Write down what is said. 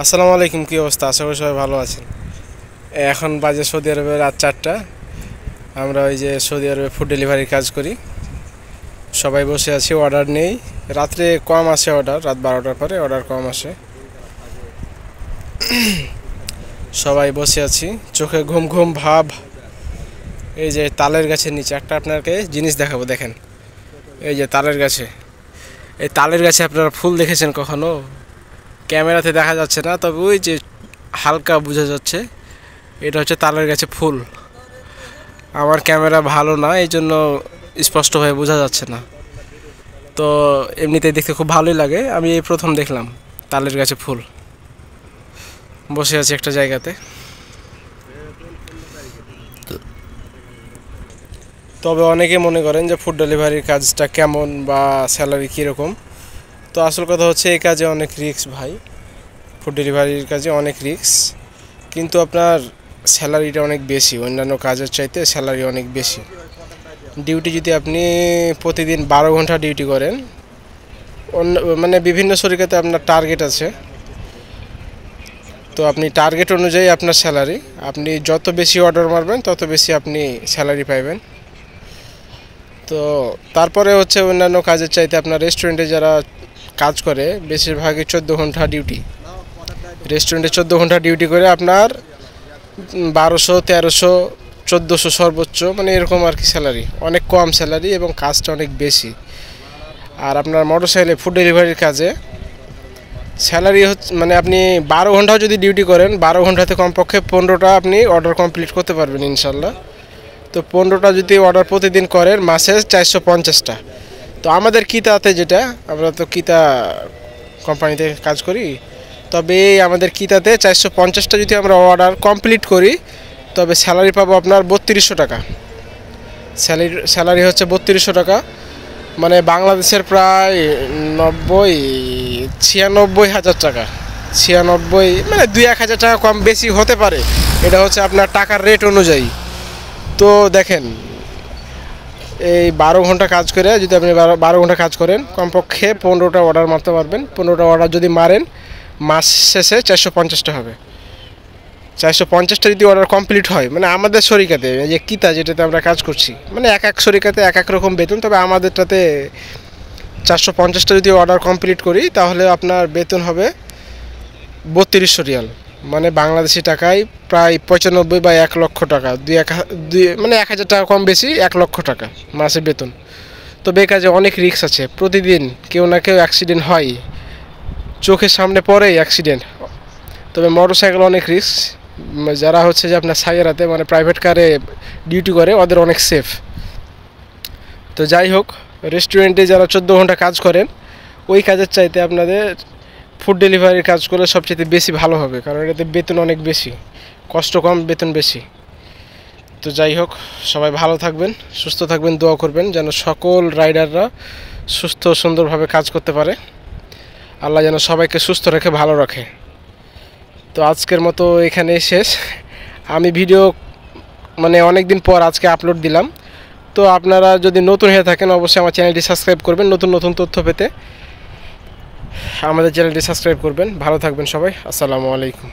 আসসালামু আলাইকুম, কী অবস্থা? আশা করি সবাই ভালো আছেন। এখন বাজে সৌদি আরবে রাত 4টা। আমরা ওই যে সৌদি আরবে ফুড ডেলিভারির কাজ করি। সবাই বসে আছি, অর্ডার নেই। রাত্রে কম আসে অর্ডার, রাত 12টার পরে অর্ডার কম আসে। সবাই বসে আছি, চোখে ঘুম ঘুম ভাব। এই যে তালের গাছের নিচে একটা আপনাকে জিনিস দেখাবো, দেখেন। এই যে তালের গাছে, এই তালের গাছে আপনারা ফুল দেখেছেন কখনো? ক্যামেরাতে দেখা যাচ্ছে না, তবে ওই যে হালকা বোঝা যাচ্ছে, এটা হচ্ছে তালের গাছে ফুল। আমার ক্যামেরা ভালো না, এই জন্য স্পষ্টভাবে বোঝা যাচ্ছে না। তো এমনিতে দেখতে খুব ভালোই লাগে। আমি এই প্রথম দেখলাম তালের গাছে ফুল। বসে আছি একটা জায়গাতে। তবে অনেকে মনে করেন যে ফুড ডেলিভারির কাজটা কেমন বা স্যালারি কীরকম। তো আসল কথা হচ্ছে এই কাজে অনেক রিস্ক ভাই। ফুড ডেলিভারির কাজে অনেক রিস্ক, কিন্তু আপনার স্যালারিটা অনেক বেশি। অন্যান্য কাজের চাইতে স্যালারি অনেক বেশি। ডিউটি যদি আপনি প্রতিদিন 12 ঘন্টা ডিউটি করেন, মানে বিভিন্ন শরিকাতে আপনার টার্গেট আছে। তো আপনি টার্গেট অনুযায়ী আপনার স্যালারি, আপনি যত বেশি অর্ডার মারবেন তত বেশি আপনি স্যালারি পাইবেন। তো তারপরে হচ্ছে অন্যান্য কাজের চাইতে আপনার রেস্টুরেন্টে যারা কাজ করে বেশিরভাগই 14 ঘন্টা ডিউটি। রেস্টুরেন্টে 14 ঘন্টা ডিউটি করে আপনার 1200, 1300, 1400 সর্বোচ্চ, মানে এরকম আর কি স্যালারি। অনেক কম স্যালারি এবং কাজটা অনেক বেশি। আর আপনার মোটরসাইকেলে ফুড ডেলিভারির কাজে স্যালারি হচ্ছে, মানে আপনি 12 ঘন্টাও যদি ডিউটি করেন, 12 ঘন্টাতে কমপক্ষে 15টা আপনি অর্ডার কমপ্লিট করতে পারবেন ইনশাল্লাহ। তো 15টা যদি অর্ডার প্রতিদিন করেন, মাসে 450টা। তো আমাদের কিতাতে, যেটা আমরা তো কিতা কোম্পানিতে কাজ করি, তবে আমাদের কিতাতে 450টা যদি আমরা অর্ডার কমপ্লিট করি, তবে স্যালারি পাবো আপনার 3200 টাকা। স্যালারি হচ্ছে 3200 টাকা, মানে বাংলাদেশের প্রায় 96,000 টাকা। 96, মানে 2-1000 টাকা কম বেশি হতে পারে। এটা হচ্ছে আপনার টাকার রেট অনুযায়ী। তো দেখেন, এই 12 ঘন্টা কাজ করে যদি আপনি 12 ঘন্টা কাজ করেন, কমপক্ষে 15টা অর্ডার মারতে পারবেন। 15টা অর্ডার যদি মারেন, মাস শেষে 450টা হবে। 450টা যদি অর্ডার কমপ্লিট হয়, মানে আমাদের শরিকাতে, এই যে কিতা যেটাতে আমরা কাজ করছি, মানে এক এক শরিকাতে এক এক রকম বেতন। তবে আমাদেরটাতে 450টা যদি অর্ডার কমপ্লিট করি, তাহলে আপনার বেতন হবে 3200 রিয়াল, মানে বাংলাদেশি টাকায় প্রায় 95 বা 1 লক্ষ টাকা। মানে 1000 টাকা কম বেশি 1 লক্ষ টাকা মাসে বেতন। তবে এই কাজে অনেক রিস্ক আছে। প্রতিদিন কেউ না কেউ অ্যাক্সিডেন্ট হয়, চোখের সামনে পড়েই অ্যাক্সিডেন্ট। তবে মোটরসাইকেল অনেক রিস্ক। যারা হচ্ছে যে আপনার সাইয়ারাতে, মানে প্রাইভেট কারে ডিউটি করে, ওদের অনেক সেফ। তো যাই হোক, রেস্টুরেন্টে যারা 14 ঘন্টা কাজ করেন, ওই কাজের চাইতে আপনাদের ফুড ডেলিভারির কাজ করলে সবচেয়ে বেশি ভালো হবে, কারণ এটাতে বেতন অনেক বেশি, কষ্ট কম, বেতন বেশি। তো যাই হোক, সবাই ভালো থাকবেন, সুস্থ থাকবেন, দোয়া করবেন যেন সকল রাইডাররা সুস্থ সুন্দরভাবে কাজ করতে পারে। আল্লাহ যেন সবাইকে সুস্থ রেখে ভালো রাখে। তো আজকের মতো এখানেই শেষ। আমি ভিডিও মানে অনেক দিন পর আজকে আপলোড দিলাম। তো আপনারা যদি নতুন হয়ে থাকেন, অবশ্যই আমার চ্যানেলটি সাবস্ক্রাইব করবেন। নতুন নতুন তথ্য পেতে আমাদের চ্যানেলটি সাবস্ক্রাইব করবেন। ভালো থাকবেন সবাই। আসসালামু আলাইকুম।